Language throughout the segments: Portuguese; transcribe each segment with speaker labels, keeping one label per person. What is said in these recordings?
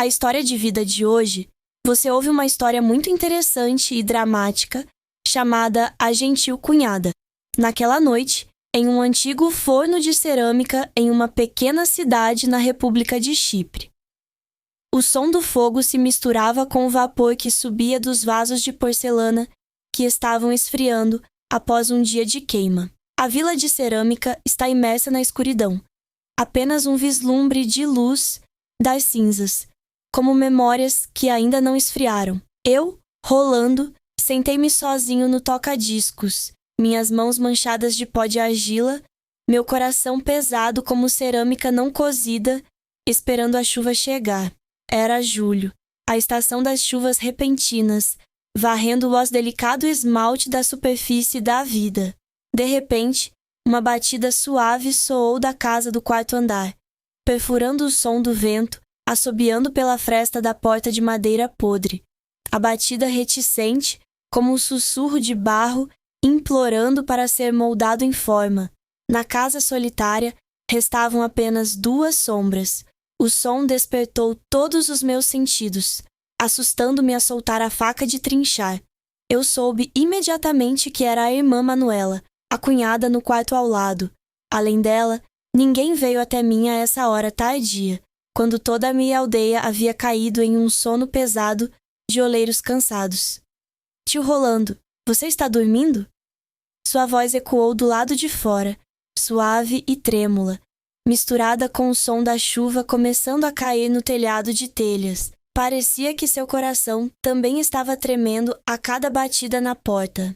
Speaker 1: A história de vida de hoje, você ouve uma história muito interessante e dramática chamada A Gentil Cunhada. Naquela noite, em um antigo forno de cerâmica em uma pequena cidade na República de Chipre. O som do fogo se misturava com o vapor que subia dos vasos de porcelana que estavam esfriando após um dia de queima. A vila de cerâmica está imersa na escuridão. Apenas um vislumbre de luz das cinzas, como memórias que ainda não esfriaram. Eu, rolando, sentei-me sozinho no toca-discos, minhas mãos manchadas de pó de argila, meu coração pesado como cerâmica não cozida, esperando a chuva chegar. Era julho, a estação das chuvas repentinas, varrendo o delicado esmalte da superfície da vida. De repente, uma batida suave soou da casa do quarto andar, perfurando o som do vento, assobiando pela fresta da porta de madeira podre. A batida reticente, como um sussurro de barro, implorando para ser moldado em forma. Na casa solitária, restavam apenas duas sombras. O som despertou todos os meus sentidos, assustando-me a soltar a faca de trinchar. Eu soube imediatamente que era a irmã Manuela, a cunhada no quarto ao lado. Além dela, ninguém veio até mim a essa hora tardia, quando toda a minha aldeia havia caído em um sono pesado de oleiros cansados. Tio Rolando, você está dormindo? Sua voz ecoou do lado de fora, suave e trêmula, misturada com o som da chuva começando a cair no telhado de telhas. Parecia que seu coração também estava tremendo a cada batida na porta.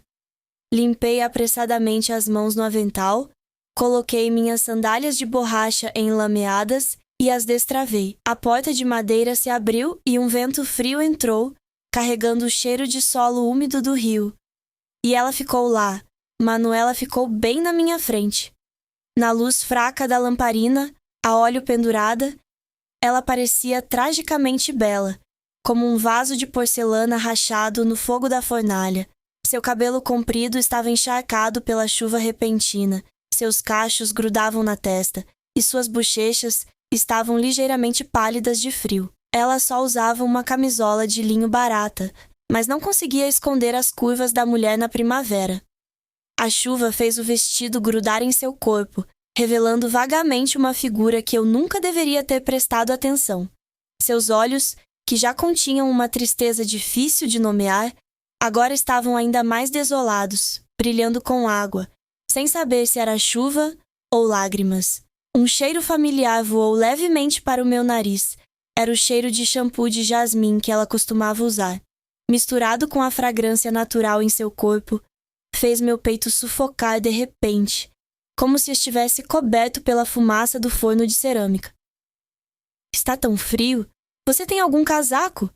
Speaker 1: Limpei apressadamente as mãos no avental, coloquei minhas sandálias de borracha enlameadas e as destravei. A porta de madeira se abriu e um vento frio entrou, carregando o cheiro de solo úmido do rio. E ela ficou lá. Manuela ficou bem na minha frente. Na luz fraca da lamparina, a óleo pendurada, ela parecia tragicamente bela, como um vaso de porcelana rachado no fogo da fornalha. Seu cabelo comprido estava encharcado pela chuva repentina, seus cachos grudavam na testa, e suas bochechas estavam ligeiramente pálidas de frio. Ela só usava uma camisola de linho barata, mas não conseguia esconder as curvas da mulher na primavera. A chuva fez o vestido grudar em seu corpo, revelando vagamente uma figura que eu nunca deveria ter prestado atenção. Seus olhos, que já continham uma tristeza difícil de nomear, agora estavam ainda mais desolados, brilhando com água, sem saber se era chuva ou lágrimas. Um cheiro familiar voou levemente para o meu nariz. Era o cheiro de shampoo de jasmim que ela costumava usar. Misturado com a fragrância natural em seu corpo, fez meu peito sufocar de repente, como se estivesse coberto pela fumaça do forno de cerâmica. Está tão frio? Você tem algum casaco?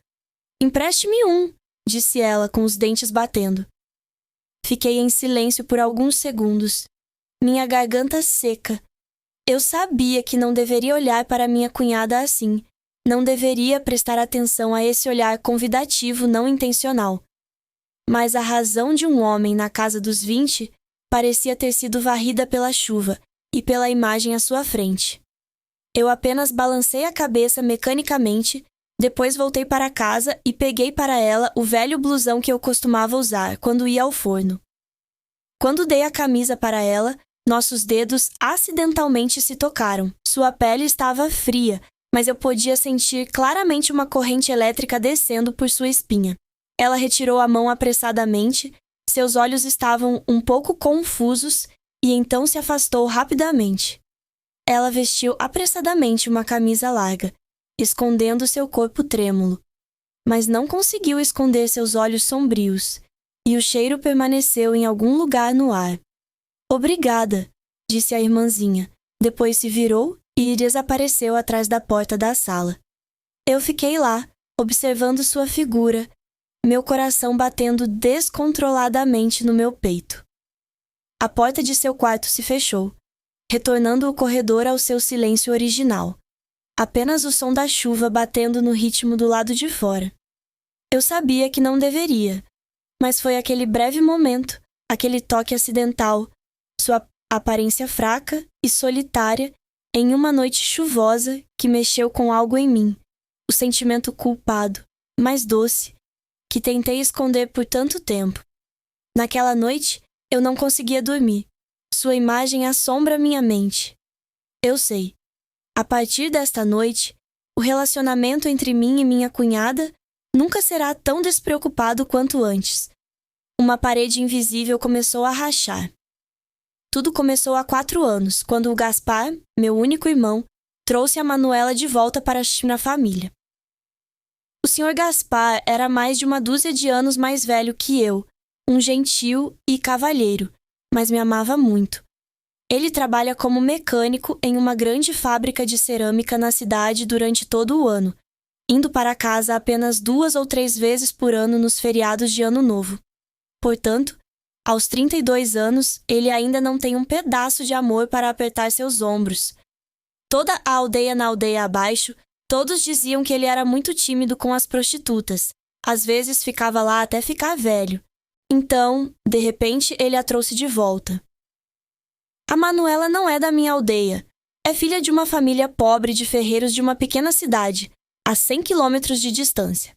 Speaker 1: Empreste-me um, disse ela com os dentes batendo. Fiquei em silêncio por alguns segundos, minha garganta seca. Eu sabia que não deveria olhar para minha cunhada assim, não deveria prestar atenção a esse olhar convidativo não intencional. Mas a razão de um homem na casa dos 20 parecia ter sido varrida pela chuva e pela imagem à sua frente. Eu apenas balancei a cabeça mecanicamente, depois voltei para casa e peguei para ela o velho blusão que eu costumava usar quando ia ao forno. Quando dei a camisa para ela, nossos dedos acidentalmente se tocaram. Sua pele estava fria, mas eu podia sentir claramente uma corrente elétrica descendo por sua espinha. Ela retirou a mão apressadamente, seus olhos estavam um pouco confusos e então se afastou rapidamente. Ela vestiu apressadamente uma camisa larga, escondendo seu corpo trêmulo, mas não conseguiu esconder seus olhos sombrios, e o cheiro permaneceu em algum lugar no ar. Obrigada, disse a irmãzinha, depois se virou e desapareceu atrás da porta da sala. Eu fiquei lá, observando sua figura, meu coração batendo descontroladamente no meu peito. A porta de seu quarto se fechou, retornando o corredor ao seu silêncio original. Apenas o som da chuva batendo no ritmo do lado de fora. Eu sabia que não deveria, mas foi aquele breve momento, aquele toque acidental, sua aparência fraca e solitária em uma noite chuvosa que mexeu com algo em mim, o sentimento culpado, mais doce, que tentei esconder por tanto tempo. Naquela noite, eu não conseguia dormir. Sua imagem assombra minha mente. Eu sei. A partir desta noite, o relacionamento entre mim e minha cunhada nunca será tão despreocupado quanto antes. Uma parede invisível começou a rachar. Tudo começou há 4 anos, quando o Gaspar, meu único irmão, trouxe a Manuela de volta para a família. O Sr. Gaspar era mais de 12 anos mais velho que eu, um gentil e cavalheiro, mas me amava muito. Ele trabalha como mecânico em uma grande fábrica de cerâmica na cidade durante todo o ano, indo para casa apenas 2 ou 3 vezes por ano nos feriados de Ano Novo. Portanto, aos 32 anos, ele ainda não tem um pedaço de amor para apertar seus ombros. Toda a aldeia na aldeia abaixo, todos diziam que ele era muito tímido com as prostitutas. Às vezes ficava lá até ficar velho. Então, de repente, ele a trouxe de volta. A Manuela não é da minha aldeia. É filha de uma família pobre de ferreiros de uma pequena cidade, a 100 quilômetros de distância.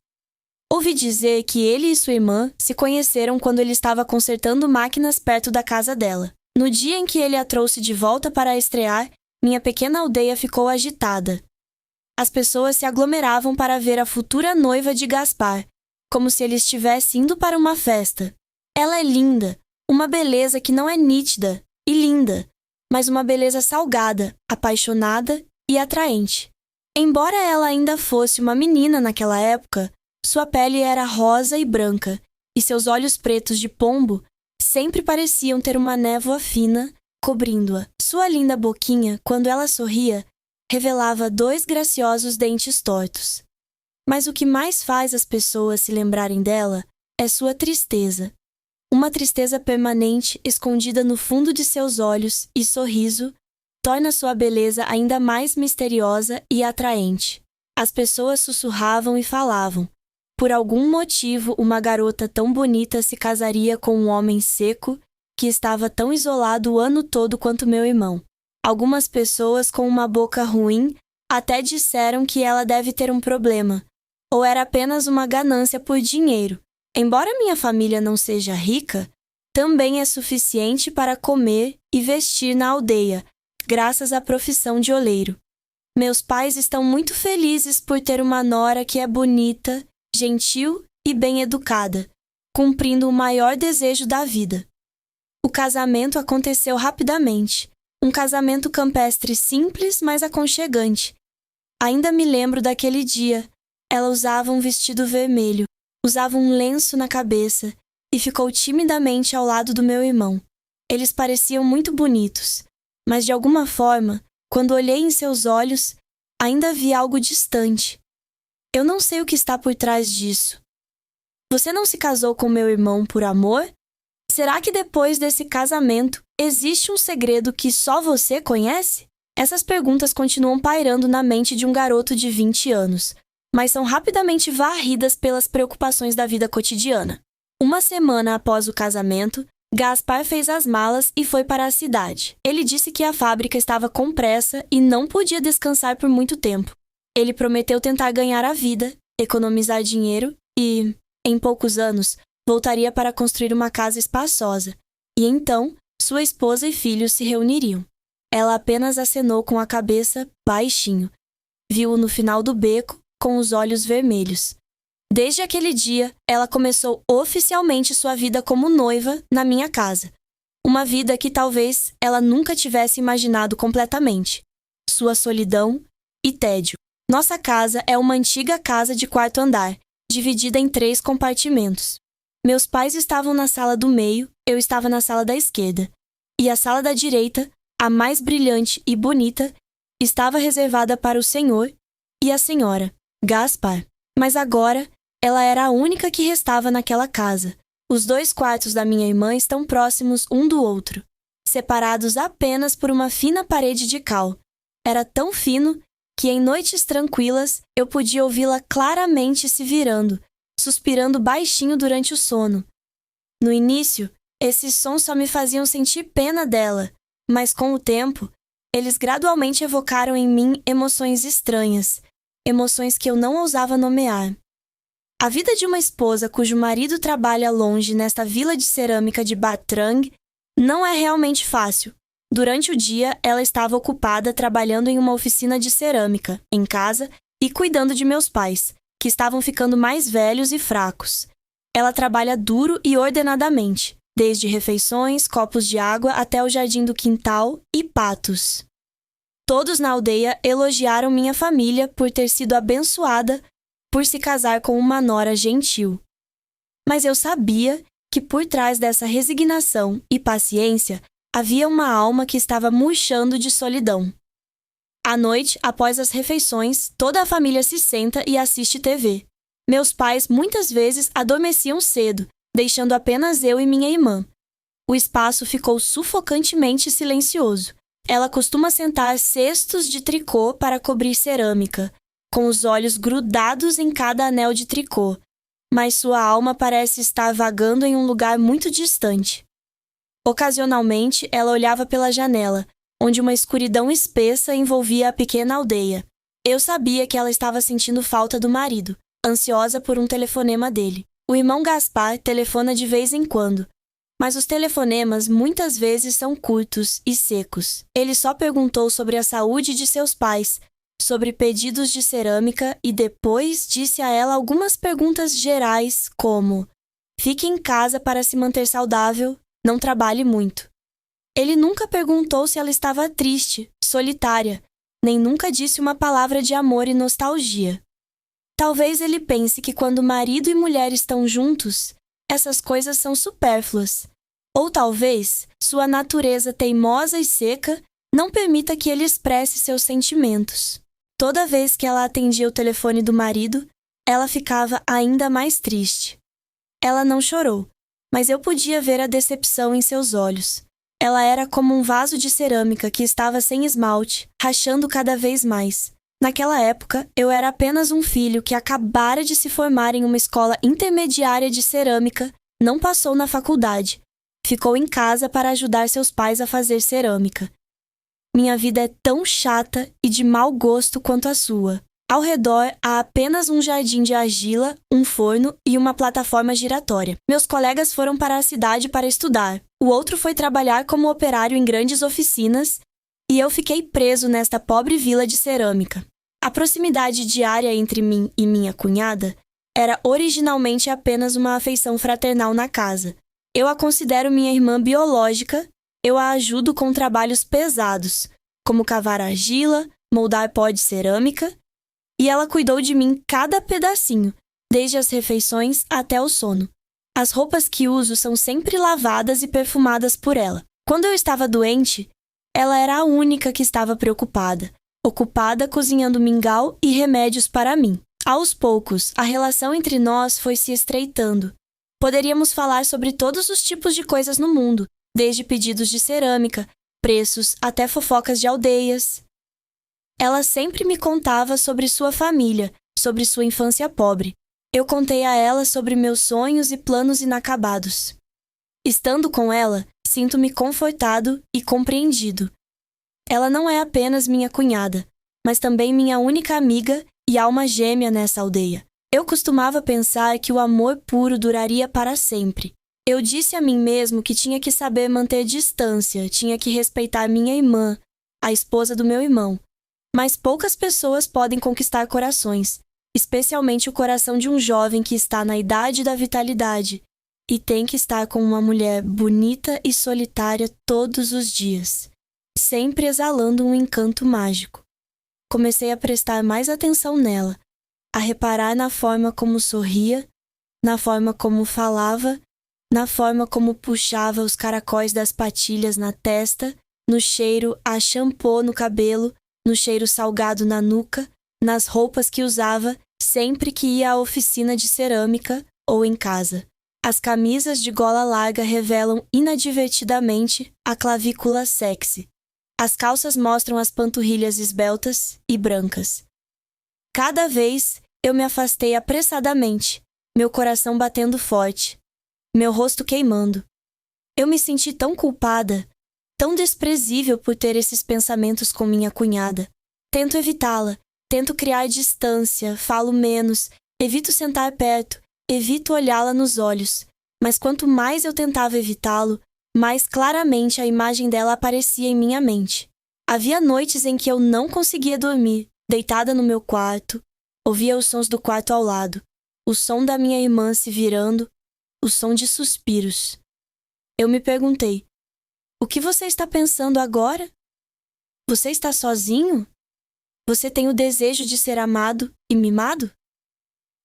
Speaker 1: Ouvi dizer que ele e sua irmã se conheceram quando ele estava consertando máquinas perto da casa dela. No dia em que ele a trouxe de volta para estrear, minha pequena aldeia ficou agitada. As pessoas se aglomeravam para ver a futura noiva de Gaspar, como se ele estivesse indo para uma festa. Ela é linda, uma beleza que não é nítida e linda, mas uma beleza salgada, apaixonada e atraente. Embora ela ainda fosse uma menina naquela época, sua pele era rosa e branca, e seus olhos pretos de pombo sempre pareciam ter uma névoa fina cobrindo-a. Sua linda boquinha, quando ela sorria, revelava 2 graciosos dentes tortos. Mas o que mais faz as pessoas se lembrarem dela é sua tristeza. Uma tristeza permanente escondida no fundo de seus olhos e sorriso torna sua beleza ainda mais misteriosa e atraente. As pessoas sussurravam e falavam. Por algum motivo, uma garota tão bonita se casaria com um homem seco que estava tão isolado o ano todo quanto meu irmão. Algumas pessoas com uma boca ruim até disseram que ela deve ter um problema, ou era apenas uma ganância por dinheiro. Embora minha família não seja rica, também é suficiente para comer e vestir na aldeia, graças à profissão de oleiro. Meus pais estão muito felizes por ter uma nora que é bonita, gentil e bem educada, cumprindo o maior desejo da vida. O casamento aconteceu rapidamente. Um casamento campestre simples, mas aconchegante. Ainda me lembro daquele dia. Ela usava um vestido vermelho, usava um lenço na cabeça e ficou timidamente ao lado do meu irmão. Eles pareciam muito bonitos, mas de alguma forma, quando olhei em seus olhos, ainda vi algo distante. Eu não sei o que está por trás disso. Você não se casou com meu irmão por amor? Será que depois desse casamento existe um segredo que só você conhece? Essas perguntas continuam pairando na mente de um garoto de 20 anos, mas são rapidamente varridas pelas preocupações da vida cotidiana. Uma semana após o casamento, Gaspar fez as malas e foi para a cidade. Ele disse que a fábrica estava com pressa e não podia descansar por muito tempo. Ele prometeu tentar ganhar a vida, economizar dinheiro e, em poucos anos, voltaria para construir uma casa espaçosa. E então, sua esposa e filhos se reuniriam. Ela apenas acenou com a cabeça baixinho. Viu-o no final do beco, com os olhos vermelhos. Desde aquele dia, ela começou oficialmente sua vida como noiva na minha casa. Uma vida que talvez ela nunca tivesse imaginado completamente. Sua solidão e tédio. Nossa casa é uma antiga casa de 4º andar, dividida em 3 compartimentos. Meus pais estavam na sala do meio, eu estava na sala da esquerda. E a sala da direita, a mais brilhante e bonita, estava reservada para o senhor e a senhora, Gaspar. Mas agora, ela era a única que restava naquela casa. Os 2 quartos da minha irmã estão próximos um do outro, separados apenas por uma fina parede de cal. Era tão fino que em noites tranquilas eu podia ouvi-la claramente se virando, suspirando baixinho durante o sono. No início, esses sons só me faziam sentir pena dela, mas com o tempo, eles gradualmente evocaram em mim emoções estranhas. emoções que eu não ousava nomear. A vida de uma esposa cujo marido trabalha longe nesta vila de cerâmica de Batrang não é realmente fácil. Durante o dia, ela estava ocupada trabalhando em uma oficina de cerâmica, em casa, e cuidando de meus pais, que estavam ficando mais velhos e fracos. Ela trabalha duro e ordenadamente, desde refeições, copos de água até o jardim do quintal e patos. Todos na aldeia elogiaram minha família por ter sido abençoada por se casar com uma nora gentil. Mas eu sabia que por trás dessa resignação e paciência havia uma alma que estava murchando de solidão. À noite, após as refeições, toda a família se senta e assiste TV. Meus pais muitas vezes adormeciam cedo, deixando apenas eu e minha irmã. O espaço ficou sufocantemente silencioso. Ela costuma sentar cestos de tricô para cobrir cerâmica, com os olhos grudados em cada anel de tricô, mas sua alma parece estar vagando em um lugar muito distante. Ocasionalmente, ela olhava pela janela, onde uma escuridão espessa envolvia a pequena aldeia. Eu sabia que ela estava sentindo falta do marido, ansiosa por um telefonema dele. O irmão Gaspar telefona de vez em quando, mas os telefonemas muitas vezes são curtos e secos. Ele só perguntou sobre a saúde de seus pais, sobre pedidos de cerâmica e depois disse a ela algumas perguntas gerais como: fique em casa para se manter saudável, não trabalhe muito. Ele nunca perguntou se ela estava triste, solitária, nem nunca disse uma palavra de amor e nostalgia. Talvez ele pense que quando marido e mulher estão juntos, essas coisas são supérfluas. Ou talvez sua natureza teimosa e seca não permita que ele expresse seus sentimentos. Toda vez que ela atendia o telefone do marido, ela ficava ainda mais triste. Ela não chorou, mas eu podia ver a decepção em seus olhos. Ela era como um vaso de cerâmica que estava sem esmalte, rachando cada vez mais. Naquela época, eu era apenas um filho que acabara de se formar em uma escola intermediária de cerâmica, não passou na faculdade. Ficou em casa para ajudar seus pais a fazer cerâmica. Minha vida é tão chata e de mau gosto quanto a sua. Ao redor há apenas um jardim de argila, um forno e uma plataforma giratória. Meus colegas foram para a cidade para estudar. O outro foi trabalhar como operário em grandes oficinas e eu fiquei preso nesta pobre vila de cerâmica. A proximidade diária entre mim e minha cunhada era originalmente apenas uma afeição fraternal na casa. Eu a considero minha irmã biológica, eu a ajudo com trabalhos pesados, como cavar argila, moldar pó de cerâmica, e ela cuidou de mim cada pedacinho, desde as refeições até o sono. As roupas que uso são sempre lavadas e perfumadas por ela. Quando eu estava doente, ela era a única que estava preocupada, ocupada cozinhando mingau e remédios para mim. Aos poucos, a relação entre nós foi se estreitando. Poderíamos falar sobre todos os tipos de coisas no mundo, desde pedidos de cerâmica, preços, até fofocas de aldeias. Ela sempre me contava sobre sua família, sobre sua infância pobre. Eu contei a ela sobre meus sonhos e planos inacabados. Estando com ela, sinto-me confortado e compreendido. Ela não é apenas minha cunhada, mas também minha única amiga e alma gêmea nessa aldeia. Eu costumava pensar que o amor puro duraria para sempre. Eu disse a mim mesmo que tinha que saber manter distância, tinha que respeitar minha irmã, a esposa do meu irmão. Mas poucas pessoas podem conquistar corações, especialmente o coração de um jovem que está na idade da vitalidade e tem que estar com uma mulher bonita e solitária todos os dias, sempre exalando um encanto mágico. Comecei a prestar mais atenção nela, a reparar na forma como sorria, na forma como falava, na forma como puxava os caracóis das patilhas na testa, no cheiro a shampoo no cabelo, no cheiro salgado na nuca, nas roupas que usava sempre que ia à oficina de cerâmica ou em casa. As camisas de gola larga revelam inadvertidamente a clavícula sexy. As calças mostram as panturrilhas esbeltas e brancas. Cada vez eu me afastei apressadamente, meu coração batendo forte, meu rosto queimando. Eu me senti tão culpada, tão desprezível por ter esses pensamentos com minha cunhada. Tento evitá-la, Tento criar distância, falo menos, evito sentar perto, evito olhá-la nos olhos. Mas quanto mais eu tentava evitá-lo, mais claramente a imagem dela aparecia em minha mente. Havia noites em que eu não conseguia dormir, deitada no meu quarto, ouvia os sons do quarto ao lado, o som da minha irmã se virando, o som de suspiros. Eu me perguntei: o que você está pensando agora? Você está sozinho? Você tem o desejo de ser amado e mimado?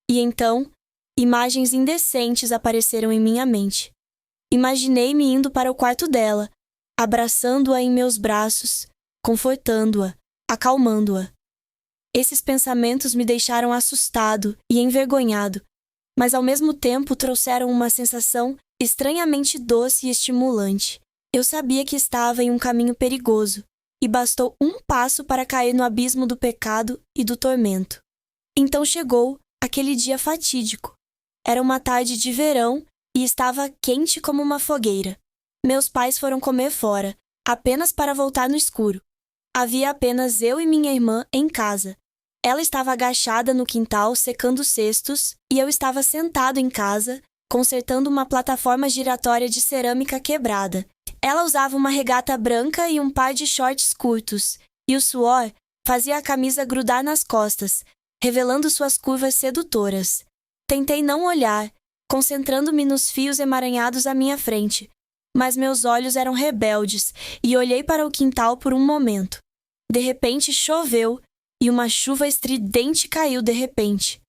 Speaker 1: E então, imagens indecentes apareceram em minha mente. Imaginei-me indo para o quarto dela, abraçando-a em meus braços, confortando-a, acalmando-a. Esses pensamentos me deixaram assustado e envergonhado, mas ao mesmo tempo trouxeram uma sensação estranhamente doce e estimulante. Eu sabia que estava em um caminho perigoso, e bastou um passo para cair no abismo do pecado e do tormento. Então chegou aquele dia fatídico. Era uma tarde de verão e estava quente como uma fogueira. Meus pais foram comer fora, apenas para voltar no escuro. Havia apenas eu e minha irmã em casa. Ela estava agachada no quintal secando cestos e eu estava sentado em casa, consertando uma plataforma giratória de cerâmica quebrada. Ela usava uma regata branca e um par de shorts curtos, e o suor fazia a camisa grudar nas costas, revelando suas curvas sedutoras. Tentei não olhar, concentrando-me nos fios emaranhados à minha frente, mas meus olhos eram rebeldes e olhei para o quintal por um momento. De repente choveu e uma chuva estridente caiu de repente.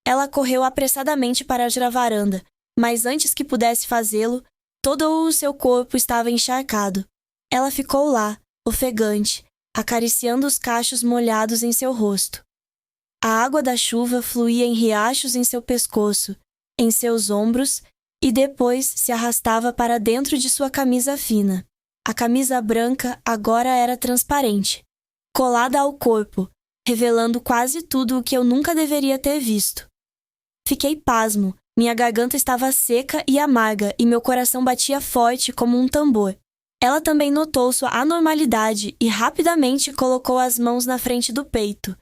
Speaker 1: Ela correu apressadamente para a varanda, mas antes que pudesse fazê-lo, todo o seu corpo estava encharcado. Ela ficou lá, ofegante, acariciando os cachos molhados em seu rosto. A água da chuva fluía em riachos em seu pescoço, em seus ombros, e depois se arrastava para dentro de sua camisa fina. A camisa branca agora era transparente, colada ao corpo, revelando quase tudo o que eu nunca deveria ter visto. Fiquei pasmo, minha garganta estava seca e amarga e meu coração batia forte como um tambor. Ela também notou sua anormalidade e rapidamente colocou as mãos na frente do peito,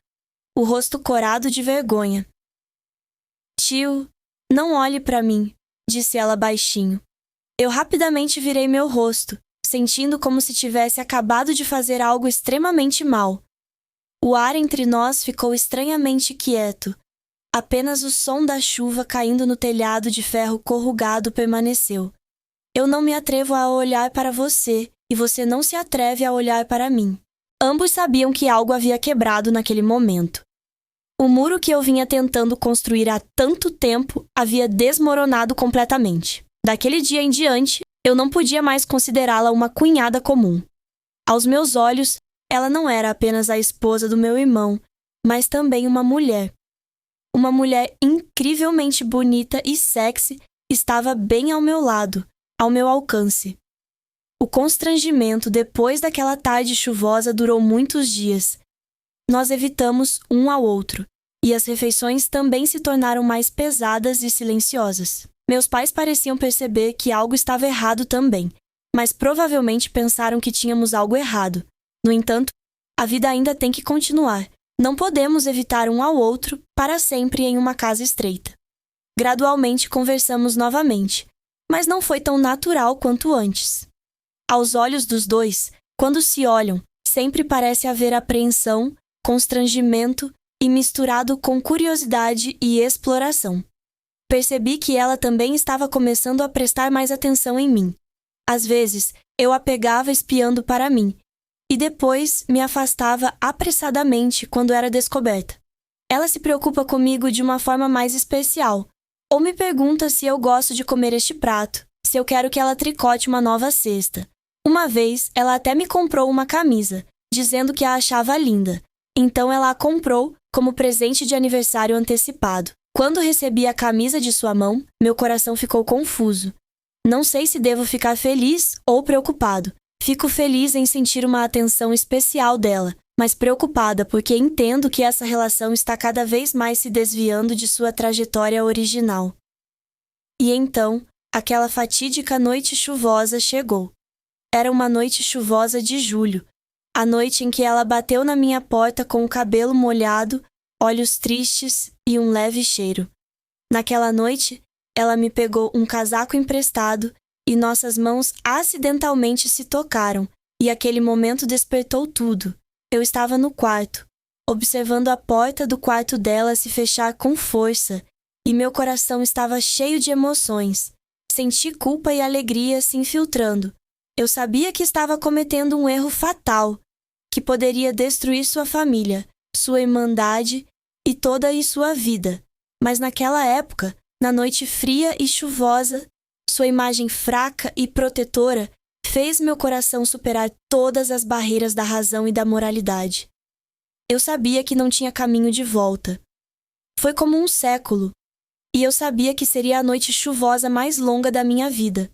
Speaker 1: o rosto corado de vergonha. Tio, não olhe para mim, disse ela baixinho. Eu rapidamente virei meu rosto, sentindo como se tivesse acabado de fazer algo extremamente mal. O ar entre nós ficou estranhamente quieto. Apenas o som da chuva caindo no telhado de ferro corrugado permaneceu. Eu não me atrevo a olhar para você, e você não se atreve a olhar para mim. Ambos sabiam que algo havia quebrado naquele momento. O muro que eu vinha tentando construir há tanto tempo havia desmoronado completamente. Daquele dia em diante, eu não podia mais considerá-la uma cunhada comum. Aos meus olhos, ela não era apenas a esposa do meu irmão, mas também uma mulher. Uma mulher incrivelmente bonita e sexy estava bem ao meu lado, ao meu alcance. O constrangimento depois daquela tarde chuvosa durou muitos dias. Nós evitamos um ao outro, e as refeições também se tornaram mais pesadas e silenciosas. Meus pais pareciam perceber que algo estava errado também, mas provavelmente pensaram que tínhamos algo errado. No entanto, a vida ainda tem que continuar. Não podemos evitar um ao outro para sempre em uma casa estreita. Gradualmente conversamos novamente, mas não foi tão natural quanto antes. Aos olhos dos dois, quando se olham, sempre parece haver apreensão, constrangimento e misturado com curiosidade e exploração. Percebi que ela também estava começando a prestar mais atenção em mim. Às vezes, eu a pegava espiando para mim, e depois me afastava apressadamente quando era descoberta. Ela se preocupa comigo de uma forma mais especial, ou me pergunta se eu gosto de comer este prato, se eu quero que ela tricote uma nova cesta. Uma vez, ela até me comprou uma camisa, dizendo que a achava linda. Então ela a comprou como presente de aniversário antecipado. Quando recebi a camisa de sua mão, meu coração ficou confuso. Não sei se devo ficar feliz ou preocupado. Fico feliz em sentir uma atenção especial dela, mas preocupada porque entendo que essa relação está cada vez mais se desviando de sua trajetória original. E então, aquela fatídica noite chuvosa chegou. Era uma noite chuvosa de julho. A noite em que ela bateu na minha porta com o cabelo molhado, olhos tristes e um leve cheiro. Naquela noite, ela me pegou um casaco emprestado e nossas mãos acidentalmente se tocaram, e aquele momento despertou tudo. Eu estava no quarto, observando a porta do quarto dela se fechar com força, e meu coração estava cheio de emoções. Senti culpa e alegria se infiltrando. Eu sabia que estava cometendo um erro fatal, que poderia destruir sua família, sua irmandade e toda a sua vida. Mas naquela época, na noite fria e chuvosa, sua imagem fraca e protetora fez meu coração superar todas as barreiras da razão e da moralidade. Eu sabia que não tinha caminho de volta. Foi como um século, e eu sabia que seria a noite chuvosa mais longa da minha vida.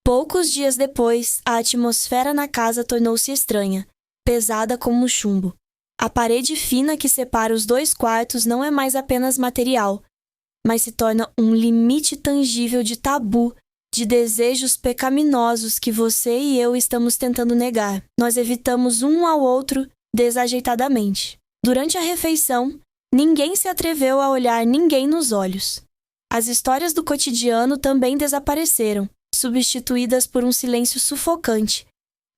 Speaker 1: Poucos dias depois, a atmosfera na casa tornou-se estranha, pesada como chumbo. A parede fina que separa os dois quartos não é mais apenas material, mas se torna um limite tangível de tabu, de desejos pecaminosos que você e eu estamos tentando negar. Nós evitamos um ao outro desajeitadamente. Durante a refeição, ninguém se atreveu a olhar ninguém nos olhos. As histórias do cotidiano também desapareceram, substituídas por um silêncio sufocante.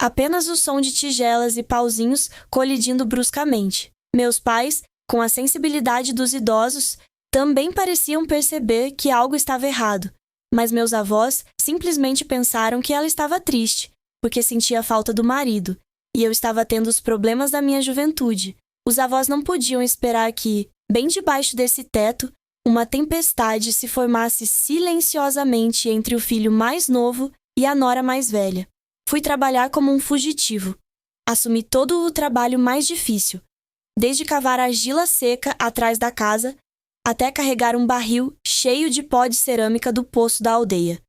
Speaker 1: Apenas o som de tigelas e pauzinhos colidindo bruscamente. Meus pais, com a sensibilidade dos idosos, também pareciam perceber que algo estava errado, mas meus avós simplesmente pensaram que ela estava triste, porque sentia falta do marido, e eu estava tendo os problemas da minha juventude. Os avós não podiam esperar que, bem debaixo desse teto, uma tempestade se formasse silenciosamente entre o filho mais novo e a nora mais velha. Fui trabalhar como um fugitivo. Assumi todo o trabalho mais difícil, desde cavar argila seca atrás da casa até carregar um barril cheio de pó de cerâmica do poço da aldeia.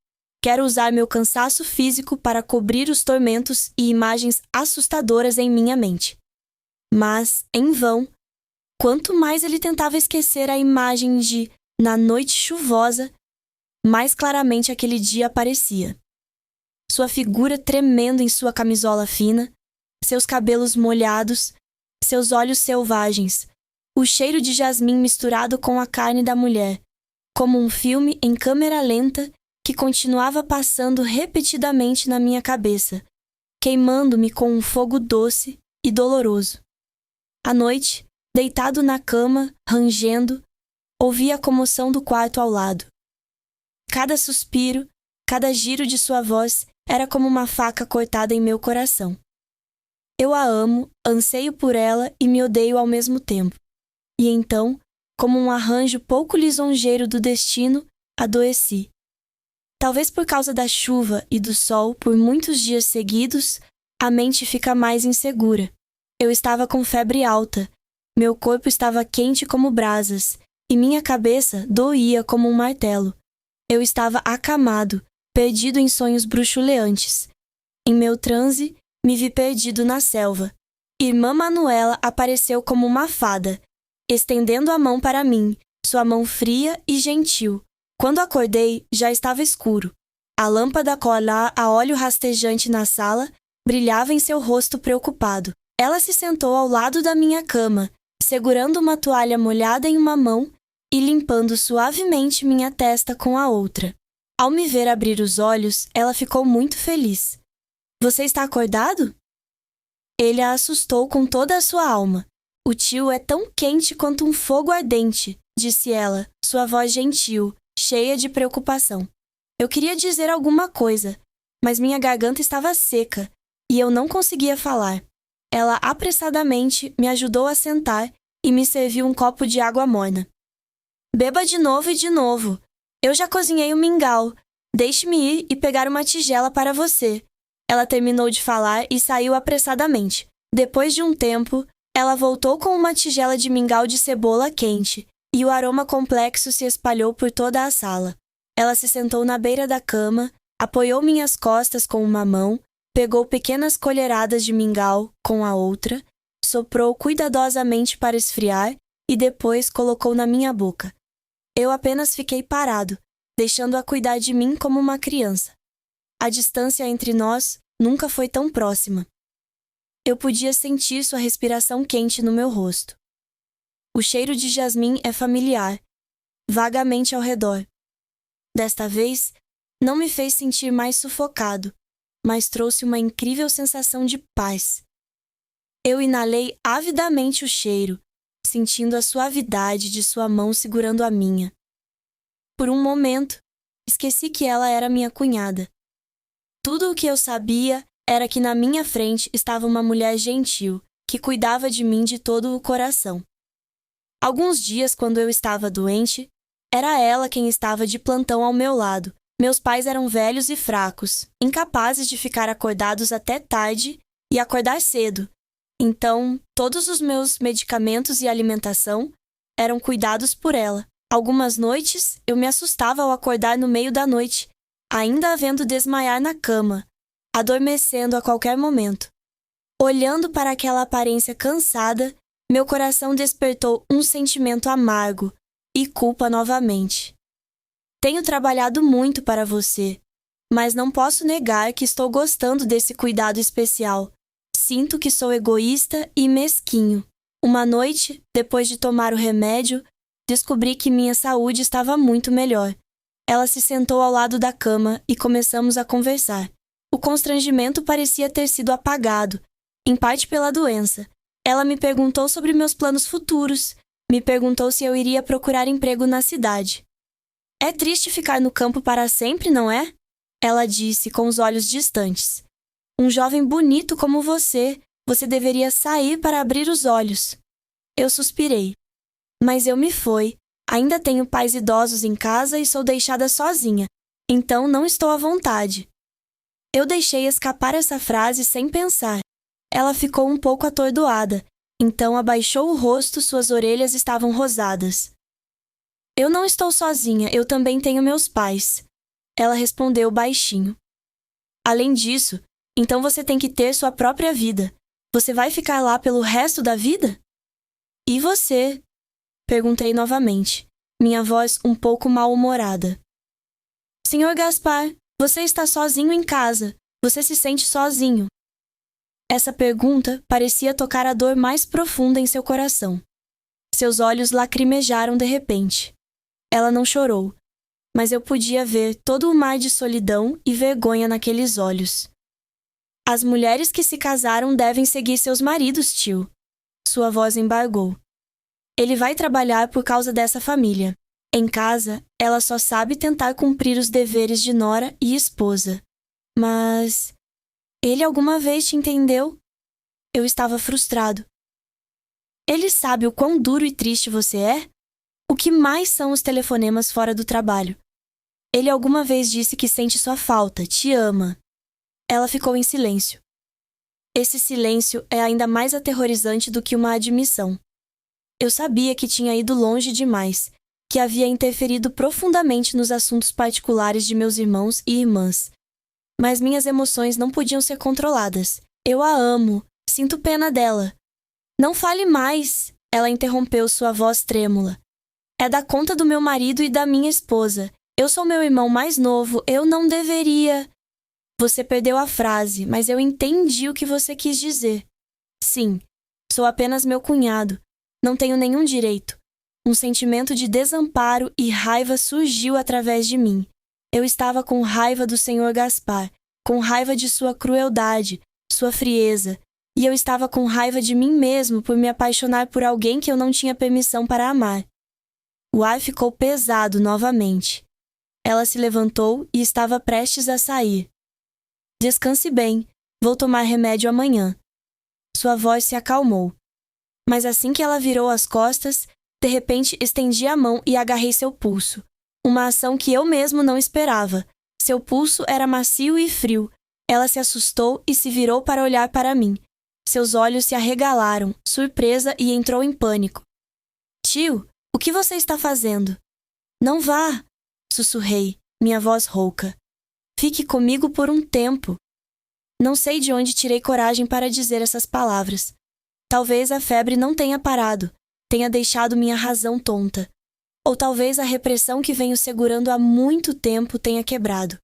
Speaker 1: Quero usar meu cansaço físico para cobrir os tormentos e imagens assustadoras em minha mente. Mas, em vão, quanto mais ele tentava esquecer a imagem de na noite chuvosa, mais claramente aquele dia aparecia. Sua figura tremendo em sua camisola fina, seus cabelos molhados, seus olhos selvagens, o cheiro de jasmim misturado com a carne da mulher, como um filme em câmera lenta que continuava passando repetidamente na minha cabeça, queimando-me com um fogo doce e doloroso. À noite, deitado na cama, rangendo, ouvia a comoção do quarto ao lado. Cada suspiro, cada giro de sua voz era como uma faca cortada em meu coração. Eu a amo, anseio por ela e me odeio ao mesmo tempo. E então, como um arranjo pouco lisonjeiro do destino, adoeci. Talvez por causa da chuva e do sol por muitos dias seguidos, a mente fica mais insegura. Eu estava com febre alta, meu corpo estava quente como brasas, e minha cabeça doía como um martelo. Eu estava acamado, perdido em sonhos bruxuleantes. Em meu transe, me vi perdido na selva. Irmã Manuela apareceu como uma fada, estendendo a mão para mim, sua mão fria e gentil. Quando acordei, já estava escuro. A lâmpada colar a óleo rastejante na sala brilhava em seu rosto preocupado. Ela se sentou ao lado da minha cama, segurando uma toalha molhada em uma mão e limpando suavemente minha testa com a outra. Ao me ver abrir os olhos, ela ficou muito feliz. Você está acordado? Ele a assustou com toda a sua alma. O tio é tão quente quanto um fogo ardente, disse ela, sua voz gentil, cheia de preocupação. Eu queria dizer alguma coisa, mas minha garganta estava seca e eu não conseguia falar. Ela apressadamente me ajudou a sentar e me serviu um copo de água morna. Beba de novo e de novo. Eu já cozinhei o mingau. Deixe-me ir e pegar uma tigela para você. Ela terminou de falar e saiu apressadamente. Depois de um tempo, ela voltou com uma tigela de mingau de cebola quente, e o aroma complexo se espalhou por toda a sala. Ela se sentou na beira da cama, apoiou minhas costas com uma mão, pegou pequenas colheradas de mingau com a outra, soprou cuidadosamente para esfriar e depois colocou na minha boca. Eu apenas fiquei parado, deixando-a cuidar de mim como uma criança. A distância entre nós nunca foi tão próxima. Eu podia sentir sua respiração quente no meu rosto. O cheiro de jasmim é familiar, vagamente ao redor. Desta vez, não me fez sentir mais sufocado, mas trouxe uma incrível sensação de paz. Eu inalei avidamente o cheiro, sentindo a suavidade de sua mão segurando a minha. Por um momento, esqueci que ela era minha cunhada. Tudo o que eu sabia era que na minha frente estava uma mulher gentil, que cuidava de mim de todo o coração. Alguns dias, quando eu estava doente, era ela quem estava de plantão ao meu lado. Meus pais eram velhos e fracos, incapazes de ficar acordados até tarde e acordar cedo. Então, todos os meus medicamentos e alimentação eram cuidados por ela. Algumas noites, eu me assustava ao acordar no meio da noite, ainda a vendo desmaiar na cama, adormecendo a qualquer momento. Olhando para aquela aparência cansada, meu coração despertou um sentimento amargo e culpa novamente. Tenho trabalhado muito para você, mas não posso negar que estou gostando desse cuidado especial. Sinto que sou egoísta e mesquinho. Uma noite, depois de tomar o remédio, descobri que minha saúde estava muito melhor. Ela se sentou ao lado da cama e começamos a conversar. O constrangimento parecia ter sido apagado, em parte pela doença. Ela me perguntou sobre meus planos futuros, me perguntou se eu iria procurar emprego na cidade. É triste ficar no campo para sempre, não é? Ela disse com os olhos distantes. Um jovem bonito como você deveria sair para abrir os olhos. Eu suspirei. Mas eu me fui. Ainda tenho pais idosos em casa e sou deixada sozinha, então não estou à vontade. Eu deixei escapar essa frase sem pensar. Ela ficou um pouco atordoada, então abaixou o rosto, suas orelhas estavam rosadas. Eu não estou sozinha, eu também tenho meus pais. Ela respondeu baixinho. Além disso, então você tem que ter sua própria vida. Você vai ficar lá pelo resto da vida? E você? Perguntei novamente, minha voz um pouco mal-humorada. Senhor Gaspar, você está sozinho em casa. Você se sente sozinho. Essa pergunta parecia tocar a dor mais profunda em seu coração. Seus olhos lacrimejaram de repente. Ela não chorou, mas eu podia ver todo o mar de solidão e vergonha naqueles olhos. As mulheres que se casaram devem seguir seus maridos, tio. Sua voz embargou. Ele vai trabalhar por causa dessa família. Em casa, ela só sabe tentar cumprir os deveres de nora e esposa. Mas... ele alguma vez te entendeu? Eu estava frustrado. Ele sabe o quão duro e triste você é? O que mais são os telefonemas fora do trabalho? Ele alguma vez disse que sente sua falta, te ama. Ela ficou em silêncio. Esse silêncio é ainda mais aterrorizante do que uma admissão. Eu sabia que tinha ido longe demais, que havia interferido profundamente nos assuntos particulares de meus irmãos e irmãs. Mas minhas emoções não podiam ser controladas. Eu a amo, sinto pena dela. Não fale mais, ela interrompeu sua voz trêmula. É da conta do meu marido e da minha esposa. Eu sou meu irmão mais novo, eu não deveria... Você perdeu a frase, mas eu entendi o que você quis dizer. Sim, sou apenas meu cunhado. Não tenho nenhum direito. Um sentimento de desamparo e raiva surgiu através de mim. Eu estava com raiva do Sr. Gaspar, com raiva de sua crueldade, sua frieza, e eu estava com raiva de mim mesmo por me apaixonar por alguém que eu não tinha permissão para amar. O ar ficou pesado novamente. Ela se levantou e estava prestes a sair. Descanse bem, vou tomar remédio amanhã. Sua voz se acalmou. Mas assim que ela virou as costas, de repente estendi a mão e agarrei seu pulso. Uma ação que eu mesmo não esperava. Seu pulso era macio e frio. Ela se assustou e se virou para olhar para mim. Seus olhos se arregalaram, surpresa, e entrou em pânico. Tio, o que você está fazendo? Não vá, sussurrei, minha voz rouca. Fique comigo por um tempo. Não sei de onde tirei coragem para dizer essas palavras. Talvez a febre não tenha parado, tenha deixado minha razão tonta. Ou talvez a repressão que venho segurando há muito tempo tenha quebrado.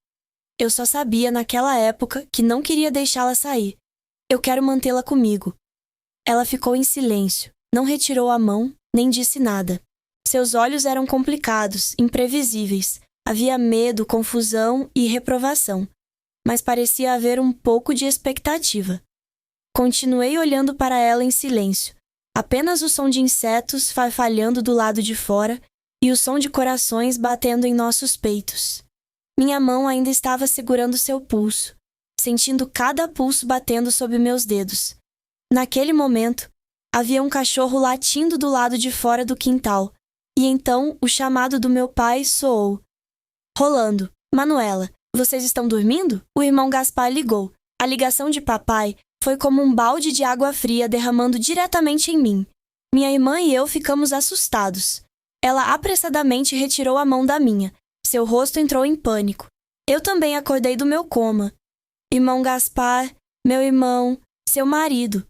Speaker 1: Eu só sabia naquela época que não queria deixá-la sair. Eu quero mantê-la comigo. Ela ficou em silêncio, não retirou a mão, nem disse nada. Seus olhos eram complicados, imprevisíveis. Havia medo, confusão e reprovação, mas parecia haver um pouco de expectativa. Continuei olhando para ela em silêncio. Apenas o som de insetos farfalhando do lado de fora e o som de corações batendo em nossos peitos. Minha mão ainda estava segurando seu pulso, sentindo cada pulso batendo sob meus dedos. Naquele momento, havia um cachorro latindo do lado de fora do quintal, e então o chamado do meu pai soou. Rolando. Manuela, vocês estão dormindo? O irmão Gaspar ligou. A ligação de papai foi como um balde de água fria derramando diretamente em mim. Minha irmã e eu ficamos assustados. Ela apressadamente retirou a mão da minha. Seu rosto entrou em pânico. Eu também acordei do meu coma. Irmão Gaspar, meu irmão, seu marido.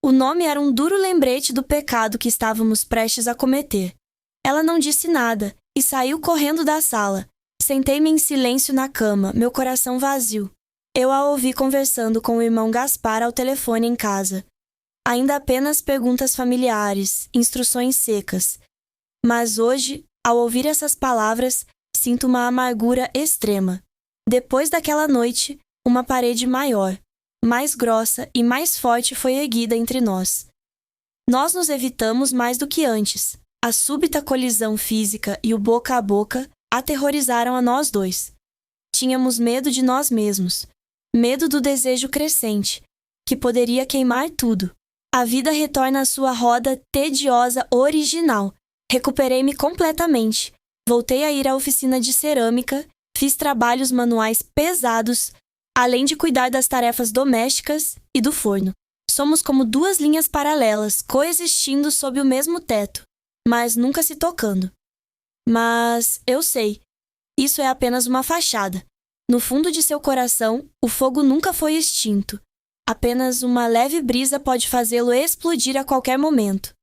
Speaker 1: O nome era um duro lembrete do pecado que estávamos prestes a cometer. Ela não disse nada e saiu correndo da sala. Sentei-me em silêncio na cama, meu coração vazio. Eu a ouvi conversando com o irmão Gaspar ao telefone em casa. Ainda apenas perguntas familiares, instruções secas. Mas hoje, ao ouvir essas palavras, sinto uma amargura extrema. Depois daquela noite, uma parede maior, mais grossa e mais forte foi erguida entre nós. Nós nos evitamos mais do que antes. A súbita colisão física e o boca a boca aterrorizaram a nós dois. Tínhamos medo de nós mesmos, medo do desejo crescente, que poderia queimar tudo. A vida retorna à sua roda tediosa original. Recuperei-me completamente. Voltei a ir à oficina de cerâmica, fiz trabalhos manuais pesados, além de cuidar das tarefas domésticas e do forno. Somos como duas linhas paralelas, coexistindo sob o mesmo teto, mas nunca se tocando. Mas, eu sei, isso é apenas uma fachada. No fundo de seu coração, o fogo nunca foi extinto. Apenas uma leve brisa pode fazê-lo explodir a qualquer momento.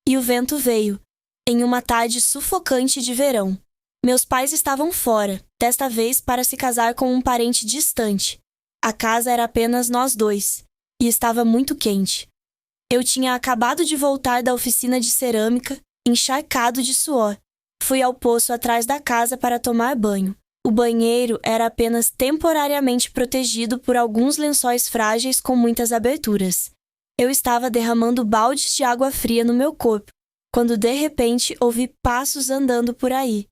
Speaker 1: E o vento veio, em uma tarde sufocante de verão. Meus pais estavam fora, desta vez para se casar com um parente distante. A casa era apenas nós dois, e estava muito quente. Eu tinha acabado de voltar da oficina de cerâmica, encharcado de suor. Fui ao poço atrás da casa para tomar banho. O banheiro era apenas temporariamente protegido por alguns lençóis frágeis com muitas aberturas. Eu estava derramando baldes de água fria no meu corpo, quando de repente ouvi passos andando por aí.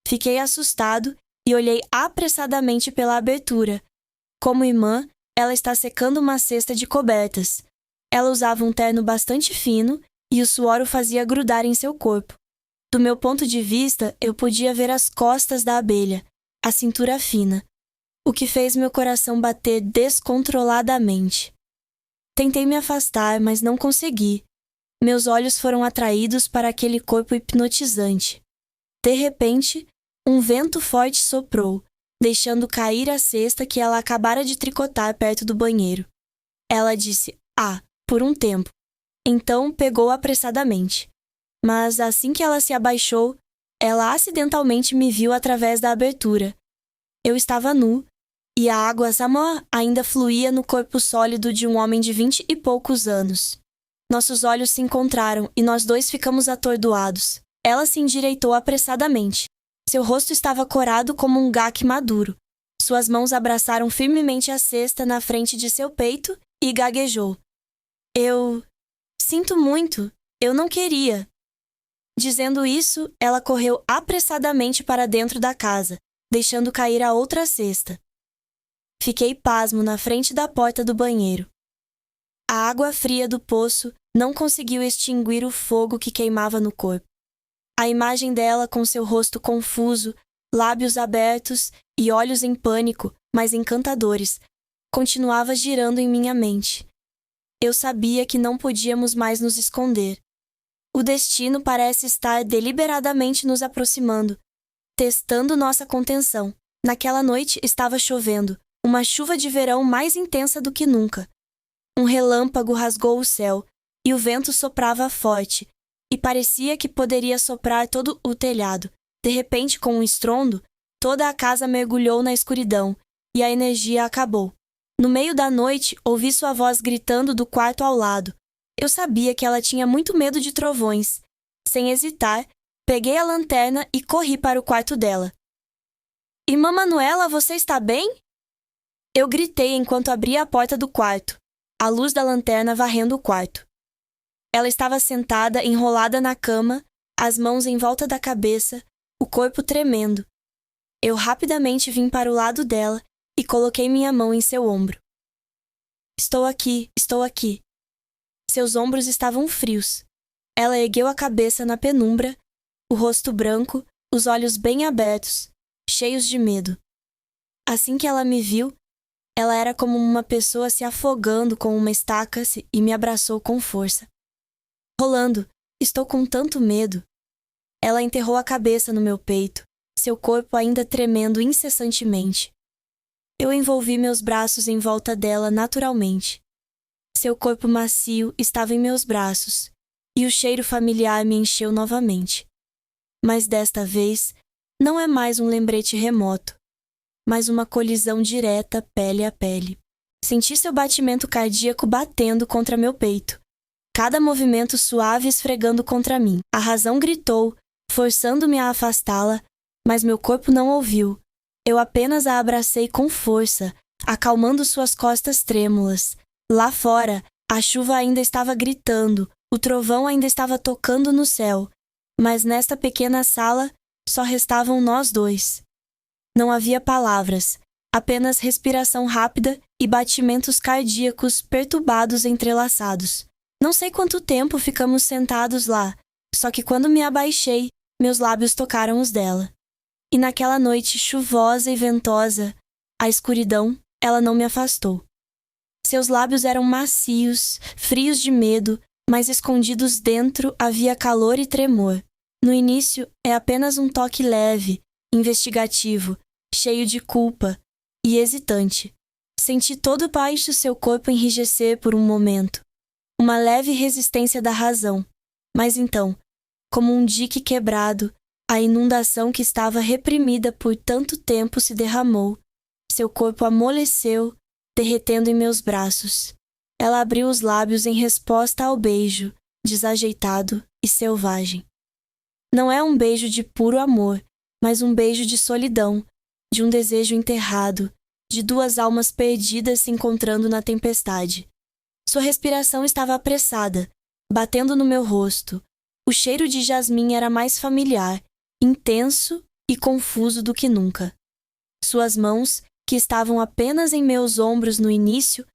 Speaker 1: Fiquei assustado e olhei apressadamente pela abertura. Como irmã, ela está secando uma cesta de cobertas. Ela usava um terno bastante fino e o suor o fazia grudar em seu corpo. Do meu ponto de vista, eu podia ver as costas da abelha, a cintura fina, o que fez meu coração bater descontroladamente. Tentei me afastar, mas não consegui. Meus olhos foram atraídos para aquele corpo hipnotizante. De repente, um vento forte soprou, deixando cair a cesta que ela acabara de tricotar perto do banheiro. Ela disse "ah" por um tempo. Então pegou apressadamente. Mas assim que ela se abaixou, ela acidentalmente me viu através da abertura. Eu estava nu, e a água Samoa ainda fluía no corpo sólido de um homem de 20 e poucos anos. Nossos olhos se encontraram e nós dois ficamos atordoados. Ela se endireitou apressadamente. Seu rosto estava corado como um gaque maduro. Suas mãos abraçaram firmemente a cesta na frente de seu peito e gaguejou. Eu sinto muito. Eu não queria. Dizendo isso, ela correu apressadamente para dentro da casa, deixando cair a outra cesta. Fiquei pasmo na frente da porta do banheiro. A água fria do poço não conseguiu extinguir o fogo que queimava no corpo. A imagem dela com seu rosto confuso, lábios abertos e olhos em pânico, mas encantadores, continuava girando em minha mente. Eu sabia que não podíamos mais nos esconder. O destino parece estar deliberadamente nos aproximando, testando nossa contenção. Naquela noite estava chovendo, uma chuva de verão mais intensa do que nunca. Um relâmpago rasgou o céu, e o vento soprava forte, e parecia que poderia soprar todo o telhado. De repente, com um estrondo, toda a casa mergulhou na escuridão, e a energia acabou. No meio da noite, ouvi sua voz gritando do quarto ao lado. Eu sabia que ela tinha muito medo de trovões. Sem hesitar, peguei a lanterna e corri para o quarto dela. Irmã Manuela, você está bem? Eu gritei enquanto abria a porta do quarto, a luz da lanterna varrendo o quarto. Ela estava sentada, enrolada na cama, as mãos em volta da cabeça, o corpo tremendo. Eu rapidamente vim para o lado dela e coloquei minha mão em seu ombro. Estou aqui, estou aqui. Seus ombros estavam frios. Ela ergueu a cabeça na penumbra, o rosto branco, os olhos bem abertos, cheios de medo. Assim que ela me viu, ela era como uma pessoa se afogando com uma estaca e me abraçou com força. Rolando, estou com tanto medo. Ela enterrou a cabeça no meu peito, seu corpo ainda tremendo incessantemente. Eu envolvi meus braços em volta dela naturalmente. Seu corpo macio estava em meus braços, e o cheiro familiar me encheu novamente. Mas desta vez, não é mais um lembrete remoto, mas uma colisão direta pele a pele. Senti seu batimento cardíaco batendo contra meu peito, cada movimento suave esfregando contra mim. A razão gritou, forçando-me a afastá-la, mas meu corpo não ouviu. Eu apenas a abracei com força, acalmando suas costas trêmulas. Lá fora, a chuva ainda estava gritando, o trovão ainda estava tocando no céu, mas nesta pequena sala só restavam nós dois. Não havia palavras, apenas respiração rápida e batimentos cardíacos perturbados entrelaçados. Não sei quanto tempo ficamos sentados lá, só que quando me abaixei, meus lábios tocaram os dela. E naquela noite chuvosa e ventosa, a escuridão, ela não me afastou. Seus lábios eram macios, frios de medo, mas escondidos dentro havia calor e tremor. No início, é apenas um toque leve, investigativo, cheio de culpa e hesitante. Senti todo o baixo do seu corpo enrijecer por um momento. Uma leve resistência da razão. Mas então, como um dique quebrado, a inundação que estava reprimida por tanto tempo se derramou. Seu corpo amoleceu, derretendo em meus braços. Ela abriu os lábios em resposta ao beijo, desajeitado e selvagem. Não é um beijo de puro amor, mas um beijo de solidão, de um desejo enterrado, de duas almas perdidas se encontrando na tempestade. Sua respiração estava apressada, batendo no meu rosto. O cheiro de jasmim era mais familiar, intenso e confuso do que nunca. Suas mãos, que estavam apenas em meus ombros no início,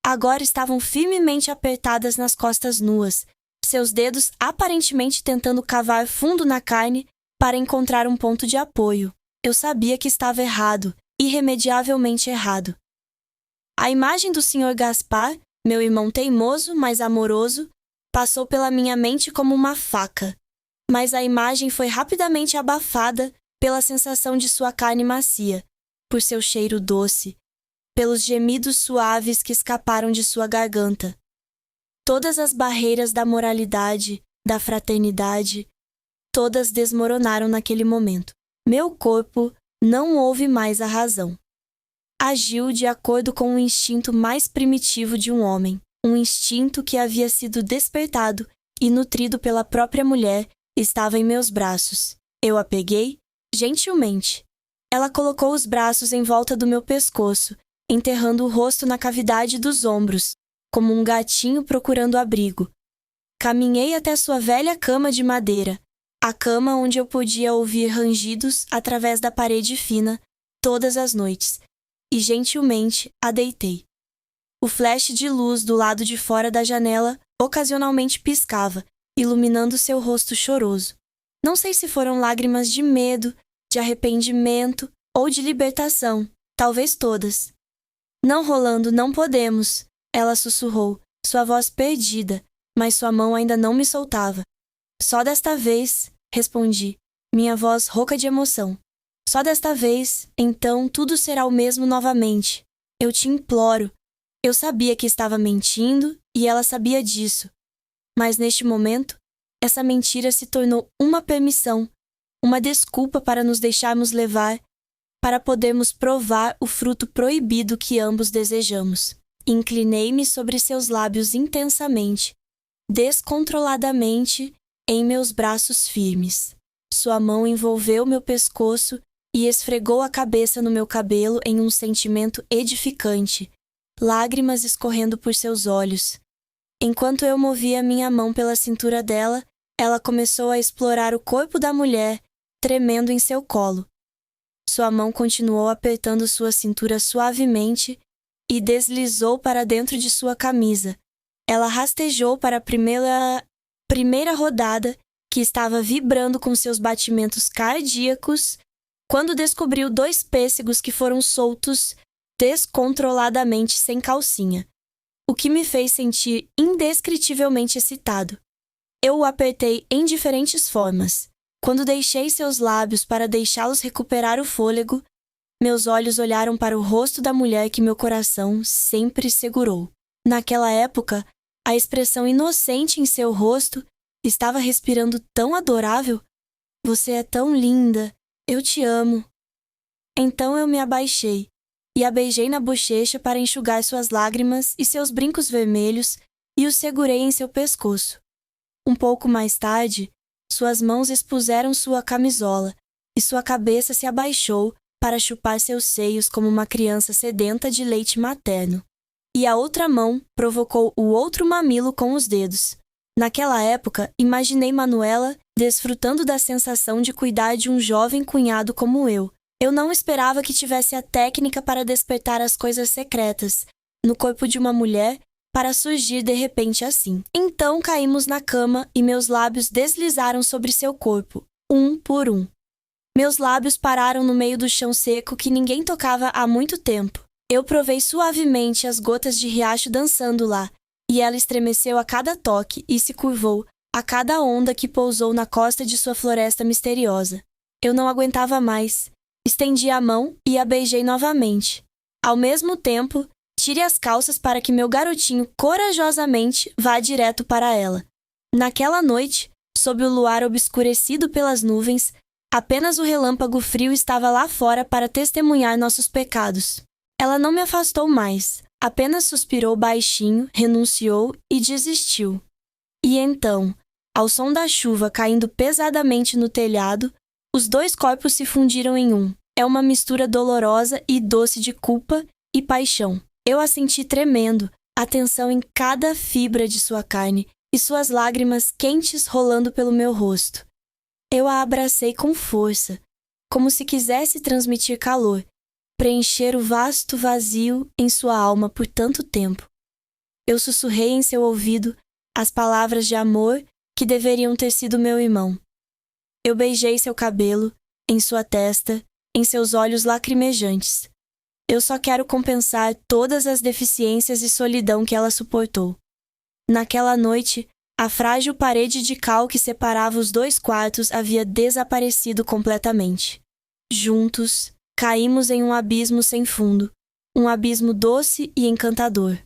Speaker 1: agora estavam firmemente apertadas nas costas nuas, seus dedos aparentemente tentando cavar fundo na carne para encontrar um ponto de apoio. Eu sabia que estava errado, irremediavelmente errado. A imagem do Sr. Gaspar, meu irmão teimoso, mas amoroso, passou pela minha mente como uma faca. Mas a imagem foi rapidamente abafada pela sensação de sua carne macia, por seu cheiro doce, pelos gemidos suaves que escaparam de sua garganta. Todas as barreiras da moralidade, da fraternidade, todas desmoronaram naquele momento. Meu corpo não ouve mais a razão. Agiu de acordo com o instinto mais primitivo de um homem, um instinto que havia sido despertado e nutrido pela própria mulher, estava em meus braços. Eu a peguei, gentilmente. Ela colocou os braços em volta do meu pescoço, enterrando o rosto na cavidade dos ombros, como um gatinho procurando abrigo. Caminhei até sua velha cama de madeira, a cama onde eu podia ouvir rangidos através da parede fina todas as noites, e gentilmente a deitei. O flash de luz do lado de fora da janela ocasionalmente piscava, iluminando seu rosto choroso. Não sei se foram lágrimas de medo, de arrependimento ou de libertação, talvez todas. Não, Rolando, não podemos, ela sussurrou, sua voz perdida, mas sua mão ainda não me soltava. Só desta vez, respondi, minha voz rouca de emoção. Só desta vez, então tudo será o mesmo novamente. Eu te imploro. Eu sabia que estava mentindo e ela sabia disso. Mas neste momento, essa mentira se tornou uma permissão, uma desculpa para nos deixarmos levar, para podermos provar o fruto proibido que ambos desejamos. Inclinei-me sobre seus lábios intensamente, descontroladamente, em meus braços firmes. Sua mão envolveu meu pescoço e esfregou a cabeça no meu cabelo em um sentimento edificante, lágrimas escorrendo por seus olhos. Enquanto eu movia minha mão pela cintura dela, ela começou a explorar o corpo da mulher, tremendo em seu colo. Sua mão continuou apertando sua cintura suavemente e deslizou para dentro de sua camisa. Ela rastejou para a primeira rodada, que estava vibrando com seus batimentos cardíacos, quando descobriu 2 pêssegos que foram soltos descontroladamente sem calcinha, o que me fez sentir indescritivelmente excitado. Eu o apertei em diferentes formas. Quando deixei seus lábios para deixá-los recuperar o fôlego, meus olhos olharam para o rosto da mulher que meu coração sempre segurou. Naquela época, a expressão inocente em seu rosto estava respirando tão adorável. Você é tão linda, eu te amo. Então eu me abaixei e a beijei na bochecha para enxugar suas lágrimas e seus brincos vermelhos e o segurei em seu pescoço. Um pouco mais tarde, suas mãos expuseram sua camisola e sua cabeça se abaixou para chupar seus seios como uma criança sedenta de leite materno. E a outra mão provocou o outro mamilo com os dedos. Naquela época, imaginei Manuela desfrutando da sensação de cuidar de um jovem cunhado como eu. Eu não esperava que tivesse a técnica para despertar as coisas secretas no corpo de uma mulher para surgir de repente assim. Então caímos na cama e meus lábios deslizaram sobre seu corpo, um por um. Meus lábios pararam no meio do chão seco que ninguém tocava há muito tempo. Eu provei suavemente as gotas de riacho dançando lá, e ela estremeceu a cada toque e se curvou a cada onda que pousou na costa de sua floresta misteriosa. Eu não aguentava mais. Estendi a mão e a beijei novamente. Ao mesmo tempo, tire as calças para que meu garotinho corajosamente vá direto para ela. Naquela noite, sob o luar obscurecido pelas nuvens, apenas o relâmpago frio estava lá fora para testemunhar nossos pecados. Ela não me afastou mais, apenas suspirou baixinho, renunciou e desistiu. E então, ao som da chuva caindo pesadamente no telhado, os 2 corpos se fundiram em um. É uma mistura dolorosa e doce de culpa e paixão. Eu a senti tremendo, a tensão em cada fibra de sua carne e suas lágrimas quentes rolando pelo meu rosto. Eu a abracei com força, como se quisesse transmitir calor, preencher o vasto vazio em sua alma por tanto tempo. Eu sussurrei em seu ouvido as palavras de amor que deveriam ter sido meu irmão. Eu beijei seu cabelo, em sua testa, em seus olhos lacrimejantes. Eu só quero compensar todas as deficiências e solidão que ela suportou. Naquela noite, a frágil parede de cal que separava os 2 quartos havia desaparecido completamente. Juntos, caímos em um abismo sem fundo, um abismo doce e encantador.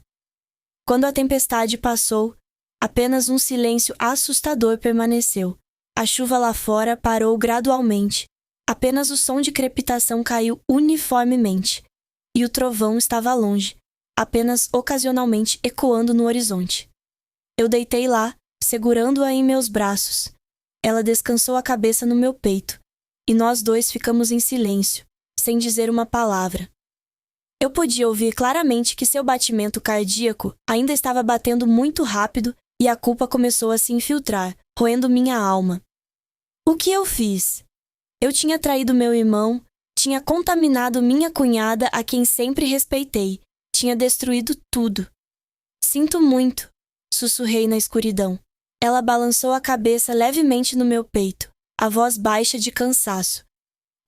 Speaker 1: Quando a tempestade passou, apenas um silêncio assustador permaneceu. A chuva lá fora parou gradualmente. Apenas o som de crepitação caiu uniformemente. E o trovão estava longe, apenas ocasionalmente ecoando no horizonte. Eu deitei lá, segurando-a em meus braços. Ela descansou a cabeça no meu peito, e nós 2 ficamos em silêncio, sem dizer uma palavra. Eu podia ouvir claramente que seu batimento cardíaco ainda estava batendo muito rápido e a culpa começou a se infiltrar, roendo minha alma. O que eu fiz? Eu tinha traído meu irmão, tinha contaminado minha cunhada a quem sempre respeitei, tinha destruído tudo. Sinto muito, sussurrei na escuridão. Ela balançou a cabeça levemente no meu peito, a voz baixa de cansaço.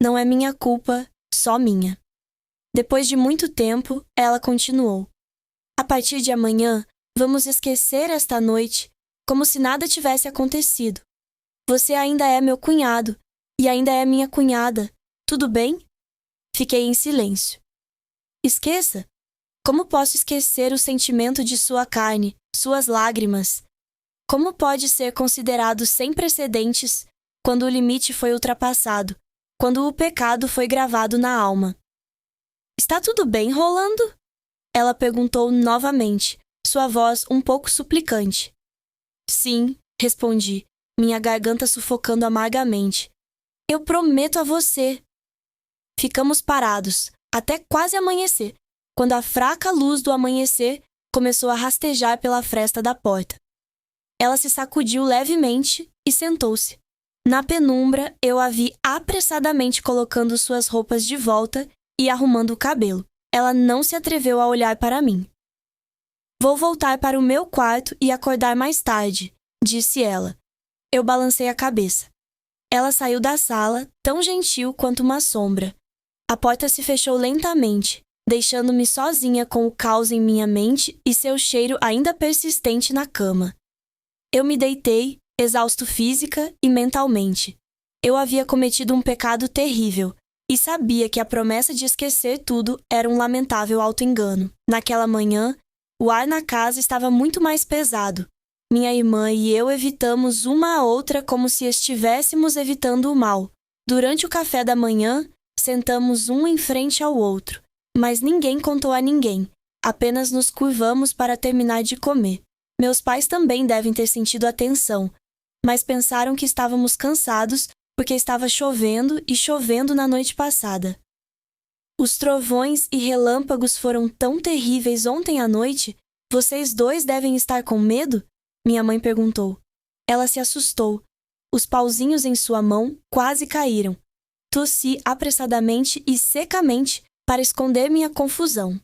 Speaker 1: Não é minha culpa, só minha. Depois de muito tempo, ela continuou. A partir de amanhã, vamos esquecer esta noite, como se nada tivesse acontecido. Você ainda é meu cunhado, e ainda é minha cunhada. Tudo bem? Fiquei em silêncio. Esqueça? Como posso esquecer o sentimento de sua carne, suas lágrimas? Como pode ser considerado sem precedentes quando o limite foi ultrapassado, quando o pecado foi gravado na alma. Está tudo bem, Rolando? Ela perguntou novamente, sua voz um pouco suplicante. Sim, respondi, minha garganta sufocando amargamente. Eu prometo a você. Ficamos parados, até quase amanhecer, quando a fraca luz do amanhecer começou a rastejar pela fresta da porta. Ela se sacudiu levemente e sentou-se. Na penumbra, eu a vi apressadamente colocando suas roupas de volta e arrumando o cabelo. Ela não se atreveu a olhar para mim. Vou voltar para o meu quarto e acordar mais tarde, disse ela. Eu balancei a cabeça. Ela saiu da sala, tão gentil quanto uma sombra. A porta se fechou lentamente, deixando-me sozinha com o caos em minha mente e seu cheiro ainda persistente na cama. Eu me deitei, exausto física e mentalmente. Eu havia cometido um pecado terrível e sabia que a promessa de esquecer tudo era um lamentável auto-engano. Naquela manhã, o ar na casa estava muito mais pesado. Minha irmã e eu evitamos uma a outra como se estivéssemos evitando o mal. Durante o café da manhã, sentamos um em frente ao outro, mas ninguém contou a ninguém. Apenas nos curvamos para terminar de comer. Meus pais também devem ter sentido a tensão, mas pensaram que estávamos cansados porque estava chovendo e chovendo na noite passada. Os trovões e relâmpagos foram tão terríveis ontem à noite. Vocês dois devem estar com medo? Minha mãe perguntou. Ela se assustou. Os pauzinhos em sua mão quase caíram. Tossi apressadamente e secamente para esconder minha confusão.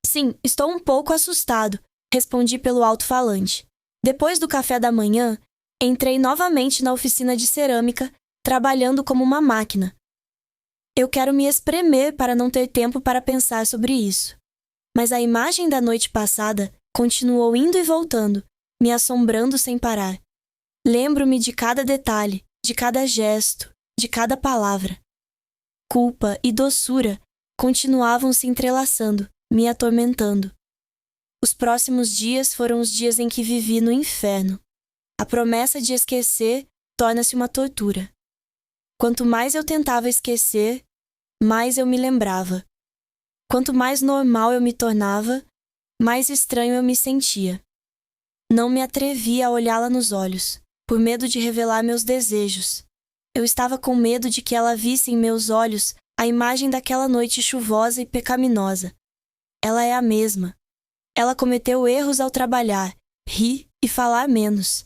Speaker 1: Sim, estou um pouco assustado, respondi pelo alto-falante. Depois do café da manhã, entrei novamente na oficina de cerâmica, trabalhando como uma máquina. Eu quero me espremer para não ter tempo para pensar sobre isso. Mas a imagem da noite passada continuou indo e voltando, me assombrando sem parar. Lembro-me de cada detalhe, de cada gesto, de cada palavra. Culpa e doçura continuavam se entrelaçando, me atormentando. Os próximos dias foram os dias em que vivi no inferno. A promessa de esquecer torna-se uma tortura. Quanto mais eu tentava esquecer, mais eu me lembrava. Quanto mais normal eu me tornava, mais estranho eu me sentia. Não me atrevia a olhá-la nos olhos, por medo de revelar meus desejos. Eu estava com medo de que ela visse em meus olhos a imagem daquela noite chuvosa e pecaminosa. Ela é a mesma. Ela cometeu erros ao trabalhar, rir e falar menos.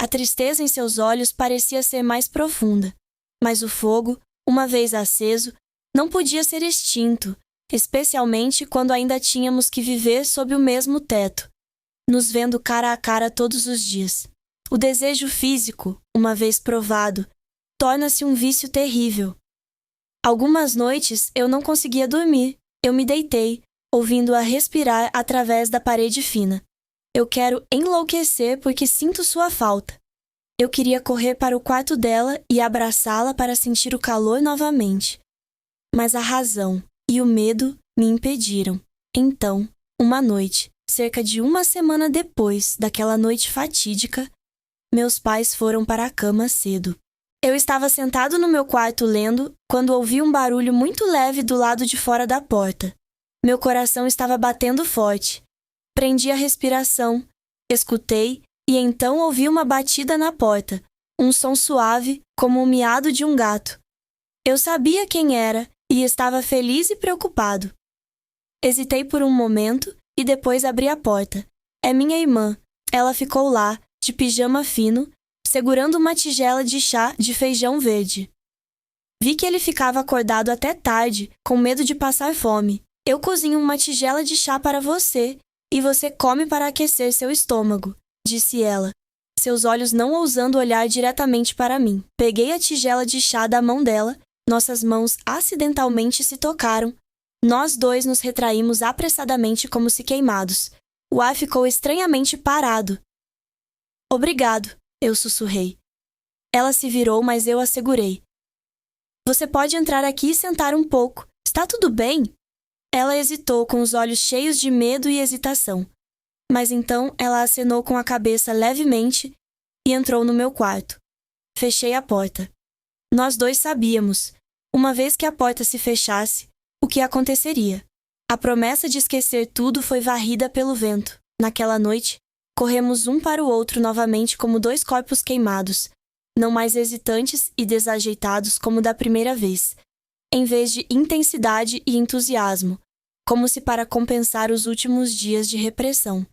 Speaker 1: A tristeza em seus olhos parecia ser mais profunda, mas o fogo, uma vez aceso, não podia ser extinto, especialmente quando ainda tínhamos que viver sob o mesmo teto, nos vendo cara a cara todos os dias. O desejo físico, uma vez provado, torna-se um vício terrível. Algumas noites eu não conseguia dormir. Eu me deitei, ouvindo-a respirar através da parede fina. Eu quero enlouquecer porque sinto sua falta. Eu queria correr para o quarto dela e abraçá-la para sentir o calor novamente. Mas a razão e o medo me impediram. Então, uma noite, cerca de uma semana depois daquela noite fatídica, meus pais foram para a cama cedo. Eu estava sentado no meu quarto lendo quando ouvi um barulho muito leve do lado de fora da porta. Meu coração estava batendo forte. Prendi a respiração, escutei e então ouvi uma batida na porta, um som suave como o miado de um gato. Eu sabia quem era e estava feliz e preocupado. Hesitei por um momento e depois abri a porta. É minha irmã. Ela ficou lá, de pijama fino, segurando uma tigela de chá de feijão verde. Vi que ele ficava acordado até tarde, com medo de passar fome. Eu cozinho uma tigela de chá para você, e você come para aquecer seu estômago, disse ela, seus olhos não ousando olhar diretamente para mim. Peguei a tigela de chá da mão dela, nossas mãos acidentalmente se tocaram. Nós dois nos retraímos apressadamente como se queimados. O ar ficou estranhamente parado. Obrigado, eu sussurrei. Ela se virou, mas eu a segurei. Você pode entrar aqui e sentar um pouco. Está tudo bem? Ela hesitou, com os olhos cheios de medo e hesitação. Mas então ela acenou com a cabeça levemente e entrou no meu quarto. Fechei a porta. Nós dois sabíamos, uma vez que a porta se fechasse, o que aconteceria. A promessa de esquecer tudo foi varrida pelo vento. Naquela noite, corremos um para o outro novamente como dois corpos queimados, não mais hesitantes e desajeitados como da primeira vez, em vez de intensidade e entusiasmo, como se para compensar os últimos dias de repressão.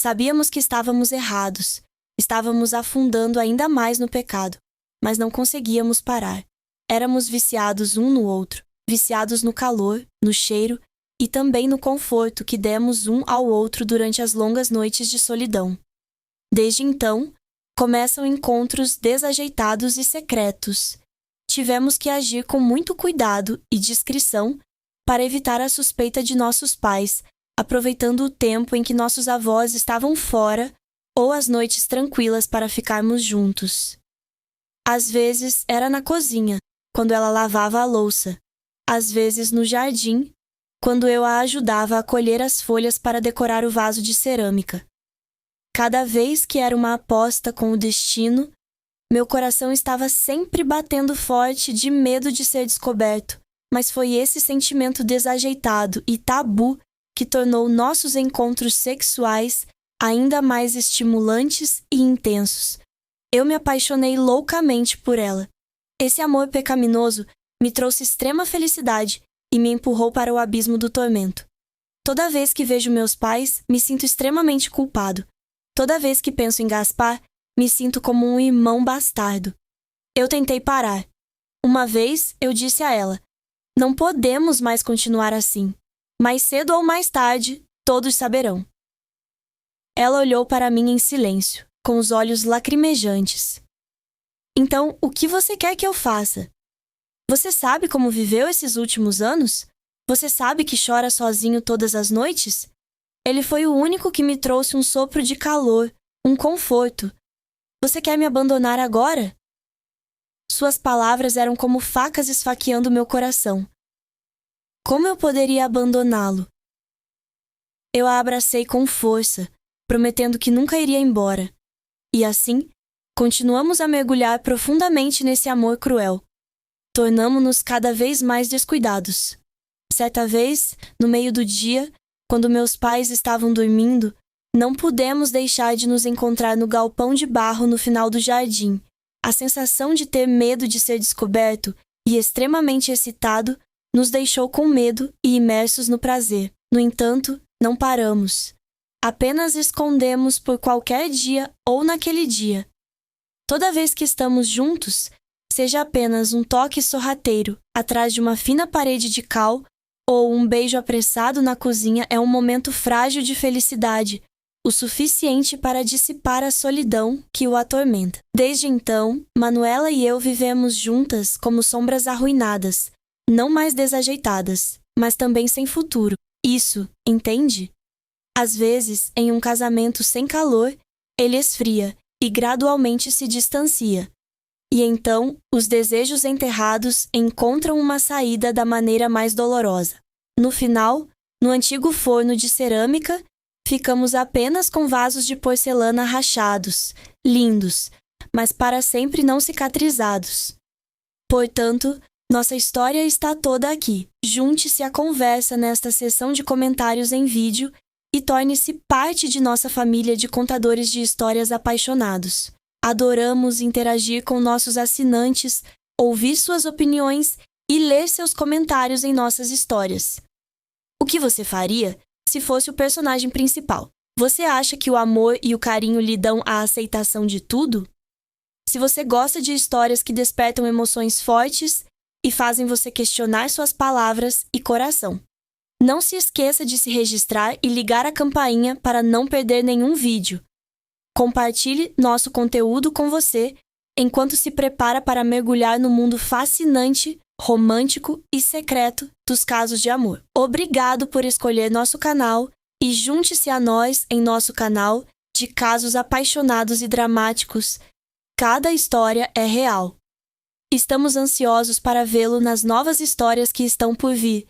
Speaker 1: Sabíamos que estávamos errados, estávamos afundando ainda mais no pecado, mas não conseguíamos parar. Éramos viciados um no outro, viciados no calor, no cheiro e também no conforto que demos um ao outro durante as longas noites de solidão. Desde então, começam encontros desajeitados e secretos. Tivemos que agir com muito cuidado e discrição para evitar a suspeita de nossos pais, aproveitando o tempo em que nossos avós estavam fora ou as noites tranquilas para ficarmos juntos. Às vezes era na cozinha, quando ela lavava a louça. Às vezes no jardim, quando eu a ajudava a colher as folhas para decorar o vaso de cerâmica. Cada vez que era uma aposta com o destino, meu coração estava sempre batendo forte de medo de ser descoberto, mas foi esse sentimento desajeitado e tabu que tornou nossos encontros sexuais ainda mais estimulantes e intensos. Eu me apaixonei loucamente por ela. Esse amor pecaminoso me trouxe extrema felicidade e me empurrou para o abismo do tormento. Toda vez que vejo meus pais, me sinto extremamente culpado. Toda vez que penso em Gaspar, me sinto como um irmão bastardo. Eu tentei parar. Uma vez, eu disse a ela: não podemos mais continuar assim. Mais cedo ou mais tarde, todos saberão. Ela olhou para mim em silêncio, com os olhos lacrimejantes. Então, o que você quer que eu faça? Você sabe como viveu esses últimos anos? Você sabe que chora sozinho todas as noites? Ele foi o único que me trouxe um sopro de calor, um conforto. Você quer me abandonar agora? Suas palavras eram como facas esfaqueando meu coração. Como eu poderia abandoná-lo? Eu a abracei com força, prometendo que nunca iria embora. E assim, continuamos a mergulhar profundamente nesse amor cruel. Tornamo-nos cada vez mais descuidados. Certa vez, no meio do dia, quando meus pais estavam dormindo, não pudemos deixar de nos encontrar no galpão de barro no final do jardim. A sensação de ter medo de ser descoberto e extremamente excitado nos deixou com medo e imersos no prazer. No entanto, não paramos. Apenas escondemos por qualquer dia ou naquele dia. Toda vez que estamos juntos, seja apenas um toque sorrateiro atrás de uma fina parede de cal ou um beijo apressado na cozinha, é um momento frágil de felicidade, o suficiente para dissipar a solidão que o atormenta. Desde então, Manuela e eu vivemos juntas como sombras arruinadas, não mais desajeitadas, mas também sem futuro. Isso, entende? Às vezes, em um casamento sem calor, ele esfria e gradualmente se distancia. E então, os desejos enterrados encontram uma saída da maneira mais dolorosa. No final, no antigo forno de cerâmica, ficamos apenas com vasos de porcelana rachados, lindos, mas para sempre não cicatrizados. Portanto, nossa história está toda aqui. Junte-se à conversa nesta sessão de comentários em vídeo e torne-se parte de nossa família de contadores de histórias apaixonados. Adoramos interagir com nossos assinantes, ouvir suas opiniões e ler seus comentários em nossas histórias. O que você faria se fosse o personagem principal? Você acha que o amor e o carinho lhe dão a aceitação de tudo? Se você gosta de histórias que despertam emoções fortes e fazem você questionar suas palavras e coração, não se esqueça de se registrar e ligar a campainha para não perder nenhum vídeo. Compartilhe nosso conteúdo com você enquanto se prepara para mergulhar no mundo fascinante, romântico e secreto dos casos de amor. Obrigado por escolher nosso canal e junte-se a nós em nosso canal de casos apaixonados e dramáticos. Cada história é real. Estamos ansiosos para vê-lo nas novas histórias que estão por vir.